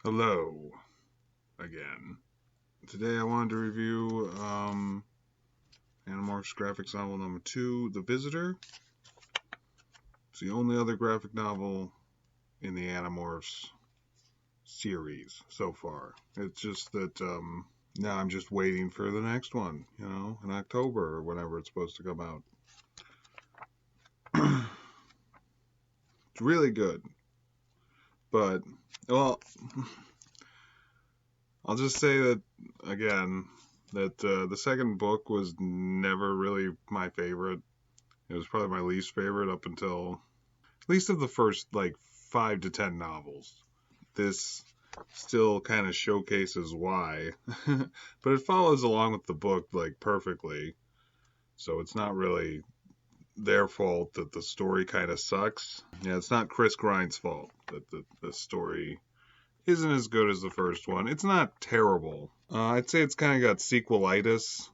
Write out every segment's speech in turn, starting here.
Hello again. Today I wanted to review Animorphs graphics novel number 2, The Visitor. It's the only other graphic novel in the Animorphs series so far. It's just that now I'm just waiting for the next one, in October or whenever it's supposed to come out. It's really good. But, well, I'll just say that, again, that the second book was never really my favorite. It was probably my least favorite up until, at least of the first, 5 to 10 novels. This still kind of showcases why. But it follows along with the book, perfectly. So it's not really their fault that the story kind of sucks. Yeah, it's not Chris Grine's fault that the story isn't as good as the first one. It's not terrible. I'd say it's kind of got sequelitis,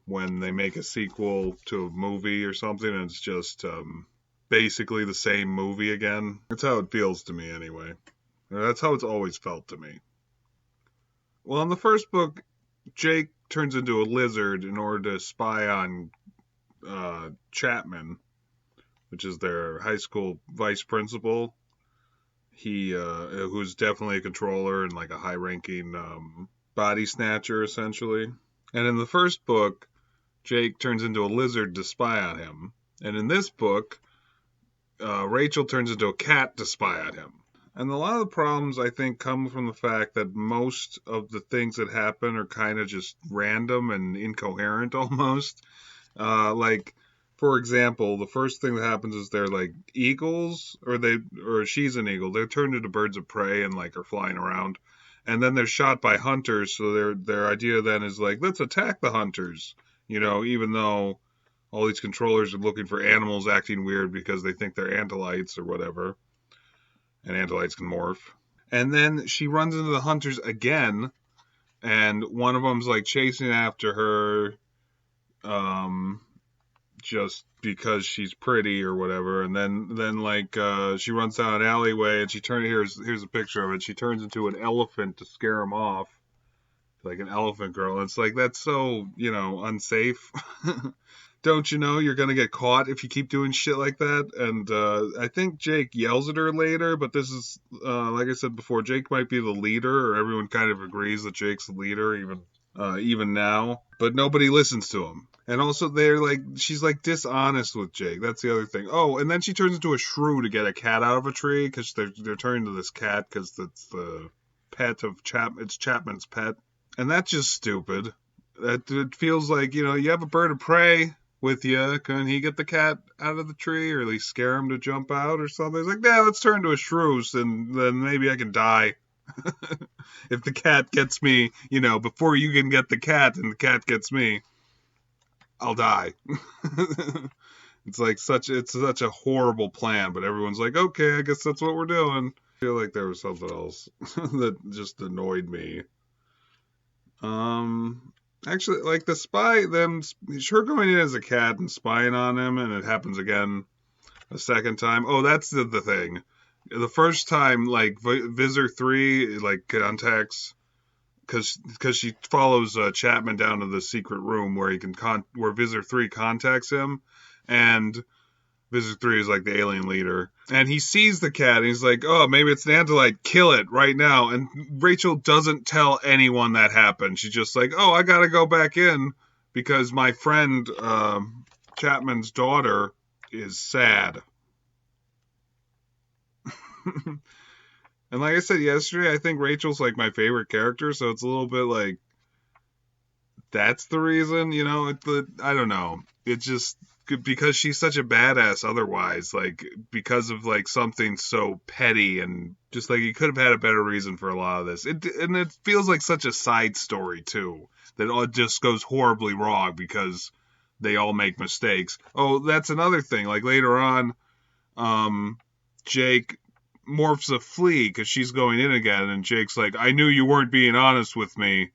when they make a sequel to a movie or something and it's just basically the same movie again. That's how it feels to me anyway. That's how it's always felt to me. Well, in the first book, Jake turns into a lizard in order to spy on Chapman, which is their high school vice principal. He, who's definitely a controller and a high-ranking body snatcher, essentially. And in the first book, Jake turns into a lizard to spy on him. And in this book, Rachel turns into a cat to spy on him. And a lot of the problems, I think, come from the fact that most of the things that happen are kind of just random and incoherent almost. For example, the first thing that happens is they're eagles, or she's an eagle. They're turned into birds of prey and are flying around, and then they're shot by hunters. So their idea then is let's attack the hunters. Even though all these controllers are looking for animals acting weird because they think they're antlites or whatever, and antlites can morph. And then she runs into the hunters again, and one of them's chasing after her. Just because she's pretty or whatever, and then she runs down an alleyway and here's a picture of it. She turns into an elephant to scare him off, like an elephant girl. And it's that's so unsafe. Don't you know you're gonna get caught if you keep doing shit like that? And I think Jake yells at her later, but this is like I said before, Jake might be the leader, or everyone kind of agrees that Jake's the leader even now, but nobody listens to him. And also she's dishonest with Jake. That's the other thing. Oh, and then she turns into a shrew to get a cat out of a tree because they're turning to this cat because it's the pet of it's Chapman's pet. And that's just stupid. It feels you have a bird of prey with you. Can he get the cat out of the tree, or at least scare him to jump out or something? It's yeah, let's turn to a shrew, and then maybe I can die. If the cat gets me, before you can get the cat and the cat gets me, I'll die. It's such a horrible plan, but everyone's okay, I guess that's what we're doing. I feel like there was something else that just annoyed me. Actually, the spy, her going in as a cat and spying on him, and it happens again a second time. Oh, that's the thing. The first time, Visitor 3, contacts, because she follows Chapman down to the secret room where he can where Visitor 3 contacts him, and Visitor 3 is the alien leader, and he sees the cat and he's oh, maybe it's an antlight, kill it right now. And Rachel doesn't tell anyone that happened. She's just oh, I gotta go back in because my friend Chapman's daughter is sad. And like I said yesterday, I think Rachel's my favorite character, so it's a little bit that's the reason, I don't know. It's just because she's such a badass otherwise, because of something so petty, and just you could have had a better reason for a lot of this. And it feels like such a side story too, that all just goes horribly wrong because they all make mistakes. Oh, that's another thing. Later on, Jake morphs a flea because she's going in again, and Jake's I knew you weren't being honest with me,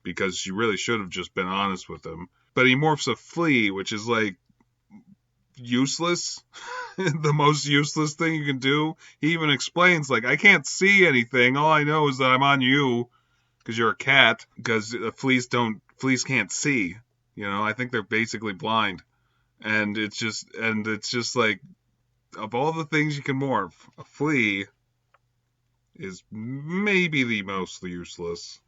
because she really should have just been honest with him. But he morphs a flea, which is useless, the most useless thing you can do. He even explains, like, I can't see anything. All I know is that I'm on you because you're a cat, because fleas can't see. I think they're basically blind. And it's just like, of all the things you can morph, a flea is maybe the most useless.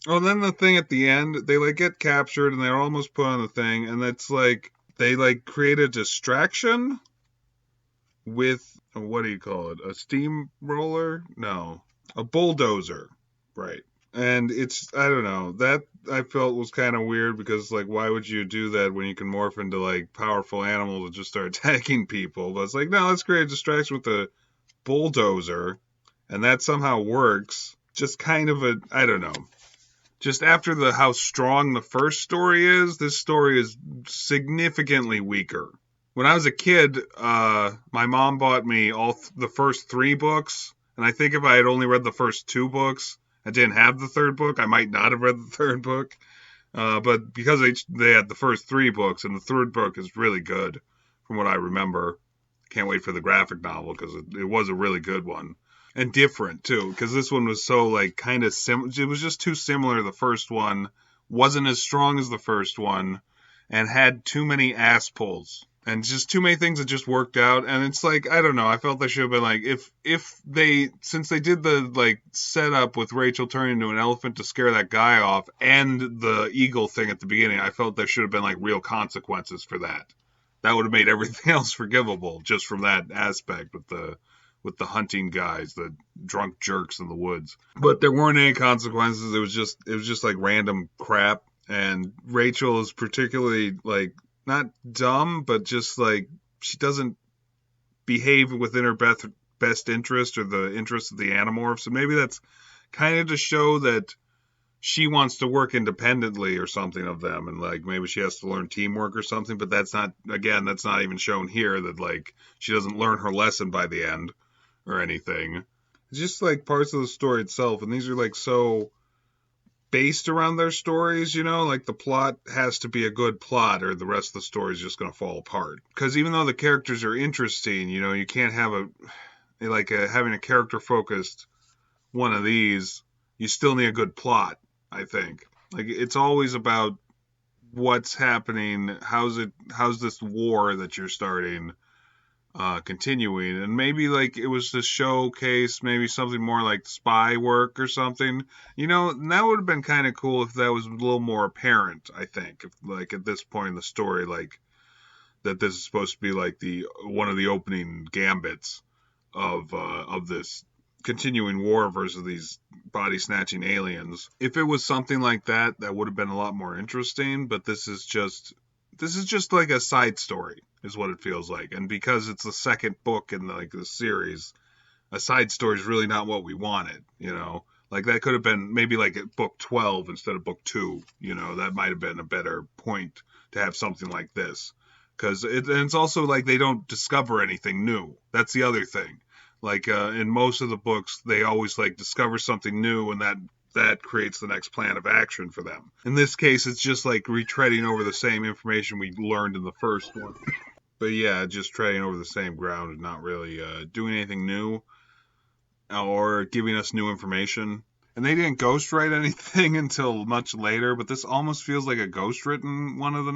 Oh, and then the thing at the end, they like get captured and they're almost put on the thing, and it's like they like create a distraction with what do you call it? A steamroller? No, a bulldozer, right? And I don't know, that I felt was kind of weird because like why would you do that when you can morph into like powerful animals and just start attacking people? But it's like no, let's create a distraction with a bulldozer, and that somehow works. Just kind of I don't know. Just after how strong the first story is, this story is significantly weaker. When I was a kid, my mom bought me the first 3 books, and I think if I had only read the first 2 books, I didn't have the 3rd book, I might not have read the 3rd book. But because they had the first 3 books, and the 3rd book is really good, from what I remember. Can't wait for the graphic novel, because it was a really good one. And different, too, because this one was so, like, kind of it was just too similar. The first one wasn't as strong as the first one, and had too many ass pulls. And just too many things that just worked out. And it's like, I don't know, I felt they should have been like, since they did the, like, setup with Rachel turning into an elephant to scare that guy off, and the eagle thing at the beginning, I felt there should have been, like, real consequences for that. That would have made everything else forgivable, just from that aspect with the hunting guys, the drunk jerks in the woods. But there weren't any consequences. It was just like random crap. And Rachel is particularly like not dumb, but just like she doesn't behave within her best interest or the interest of the Animorphs. So maybe that's kind of to show that she wants to work independently or something of them, and like maybe she has to learn teamwork or something. But that's not even shown here, that like she doesn't learn her lesson by the end or anything. It's just like parts of the story itself, and these are like so based around their stories, like the plot has to be a good plot or the rest of the story is just going to fall apart. Because even though the characters are interesting, you can't have having a character focused one of these, you still need a good plot, I think. Like it's always about what's happening, how's this war that you're starting continuing, and maybe like it was to showcase maybe something more like spy work or something, and that would have been kind of cool if that was a little more apparent. I think if like at this point in the story, like that this is supposed to be like one of the opening gambits of this continuing war versus these body snatching aliens. If it was something like that, that would have been a lot more interesting. But this is just like a side story, is what it feels like. And because it's the second book in the series, a side story is really not what we wanted, Like that could have been maybe like at book 12 instead of book 2, that might have been a better point to have something like this. Because it's also like they don't discover anything new. That's the other thing. Like in most of the books, they always like discover something new, and that creates the next plan of action for them. In this case, it's just like retreading over the same information we learned in the first one. But yeah, just treading over the same ground and not really doing anything new or giving us new information. And they didn't ghostwrite anything until much later, but this almost feels like a ghostwritten one of the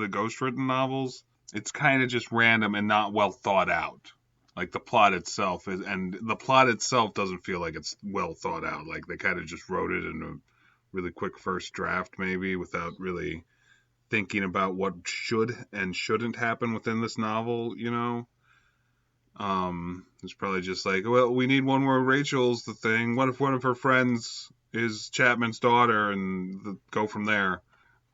ghostwritten novels. It's kind of just random and not well thought out. Like the plot itself doesn't feel like it's well thought out. Like they kind of just wrote it in a really quick first draft, maybe, without really thinking about what should and shouldn't happen within this novel. It's probably just like, well, we need one where Rachel's the thing. What if one of her friends is Chapman's daughter, and go from there?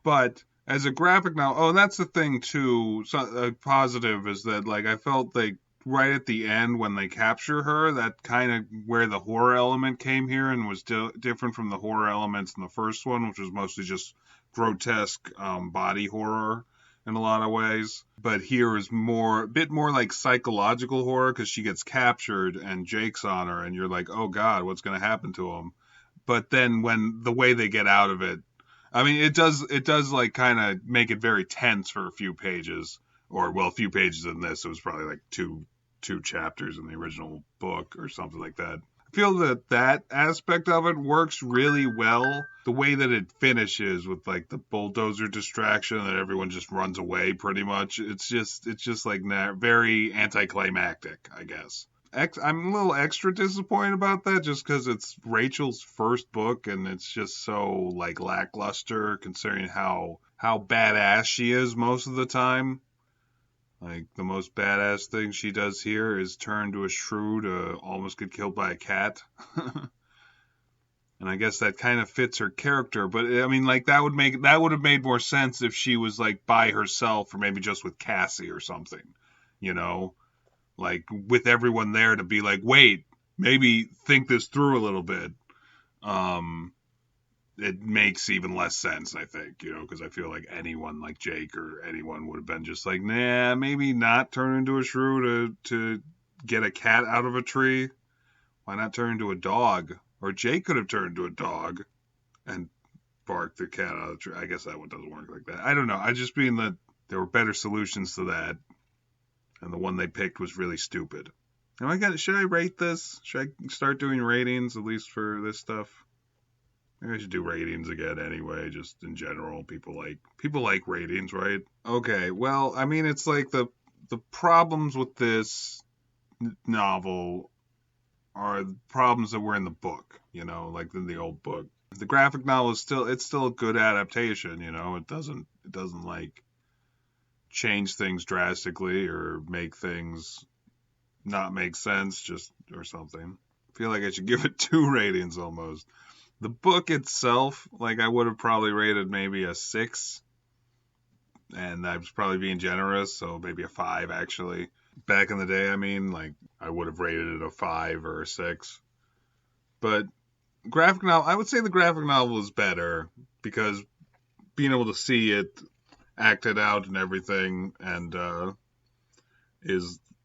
But as a graphic novel, and that's the thing too. A positive is that like I felt like right at the end when they capture her, that kind of where the horror element came here and was different from the horror elements in the first one, which was mostly just grotesque body horror in a lot of ways. But here is a bit more like psychological horror, because she gets captured and Jake's on her and you're like, oh God, what's going to happen to him? But then when the way they get out of it, I mean, it does like kind of make it very tense for a few pages. Or, well, a few pages in this. It was probably like two chapters in the original book or something like that. I feel that aspect of it works really well. The way that it finishes with like the bulldozer distraction and everyone just runs away pretty much. It's just like very anticlimactic, I guess. I'm a little extra disappointed about that just because it's Rachel's first book and it's just so like lackluster considering how badass she is most of the time. Like, the most badass thing she does here is turn to a shrew to almost get killed by a cat. And I guess that kind of fits her character, but I mean, like, that would have made more sense if she was like by herself or maybe just with Cassie or something, you know? Like, with everyone there to be like, wait, maybe think this through a little bit. It makes even less sense, I think, because I feel like anyone like Jake or anyone would have been just like, nah, maybe not turn into a shrew to get a cat out of a tree. Why not turn into a dog? Or Jake could have turned into a dog and barked the cat out of the tree. I guess that one doesn't work like that. I don't know. I just mean that there were better solutions to that, and the one they picked was really stupid. Should I rate this? Should I start doing ratings, at least for this stuff? Maybe I should do ratings again anyway, just in general. People like ratings, right? Okay, well, I mean, it's like the problems with this novel are problems that were in the book, like in the old book. The graphic novel is still a good adaptation, it doesn't like change things drastically or make things not make sense just or something. I feel like I should give it 2 ratings almost. The book itself, like, I would have probably rated maybe a 6, and I was probably being generous, so maybe a 5 actually. Back in the day, I mean, like, I would have rated it a 5 or a 6. But graphic novel, I would say the graphic novel is better because being able to see it acted out and everything and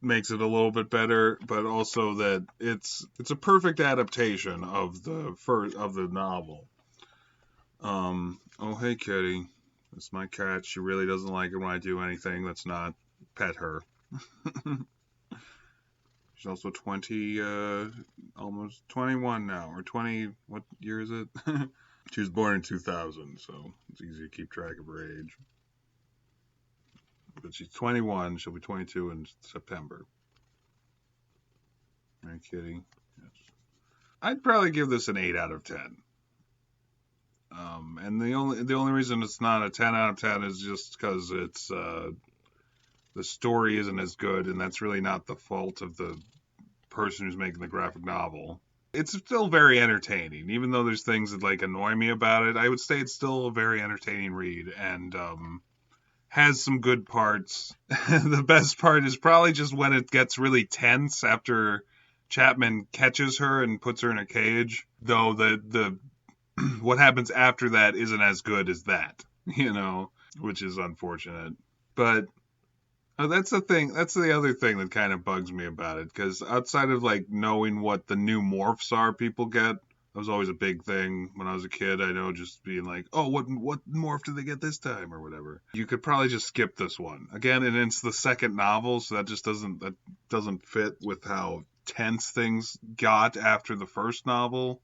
makes it a little bit better, but also that it's a perfect adaptation of the novel. Oh, hey, kitty. It's my cat. She really doesn't like it when I do anything that's not pet her. She's also 20, almost 21 now, or 20, what year is it? She was born in 2000, so it's easy to keep track of her age. But she's 21, she'll be 22 in September. Right, kitty? Yes. I'd probably give this an 8 out of 10. And the only reason it's not a 10 out of 10 is just because it's the story isn't as good, and that's really not the fault of the person who's making the graphic novel. It's still very entertaining, even though there's things that like annoy me about it. I would say it's still a very entertaining read, and has some good parts. The best part is probably just when it gets really tense after Chapman catches her and puts her in a cage. Though the what happens after that isn't as good as that, which is unfortunate. But that's the thing. That's the other thing that kind of bugs me about it, because outside of like knowing what the new morphs are people get, that was always a big thing when I was a kid. I know, just being like, oh, what morph did they get this time or whatever. You could probably just skip this one again, and it's the second novel, so that just doesn't fit with how tense things got after the first novel.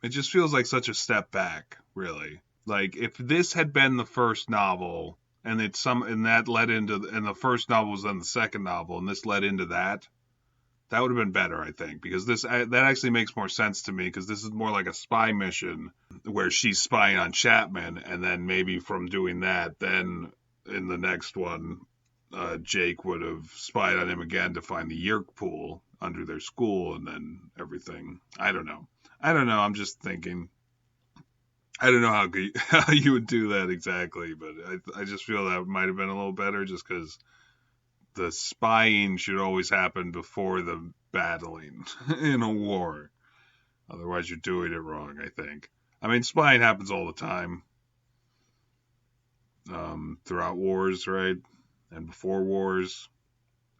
It just feels like such a step back, really. Like, if this had been the first novel, and that led into, and the first novel was then the second novel, and this led into that would have been better, I think, because that actually makes more sense to me, because this is more like a spy mission where she's spying on Chapman, and then maybe from doing that, then in the next one, Jake would have spied on him again to find the Yerk pool under their school, and then everything. I don't know. I'm just thinking. I don't know how you would do that exactly, but I just feel that might have been a little better, just because the spying should always happen before the battling in a war. Otherwise, you're doing it wrong, I think. I mean, spying happens all the time. Throughout wars, right? And before wars.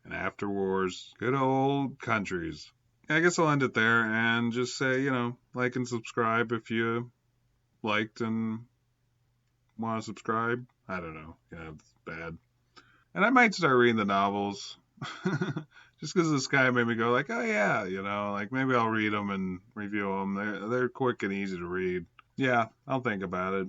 And after wars. Good old countries. I guess I'll end it there and just say, like and subscribe if you liked and want to subscribe. I don't know. Yeah, it's bad. And I might start reading the novels. Just because this guy made me go like, oh yeah, like maybe I'll read them and review them. They're quick and easy to read. Yeah, I'll think about it.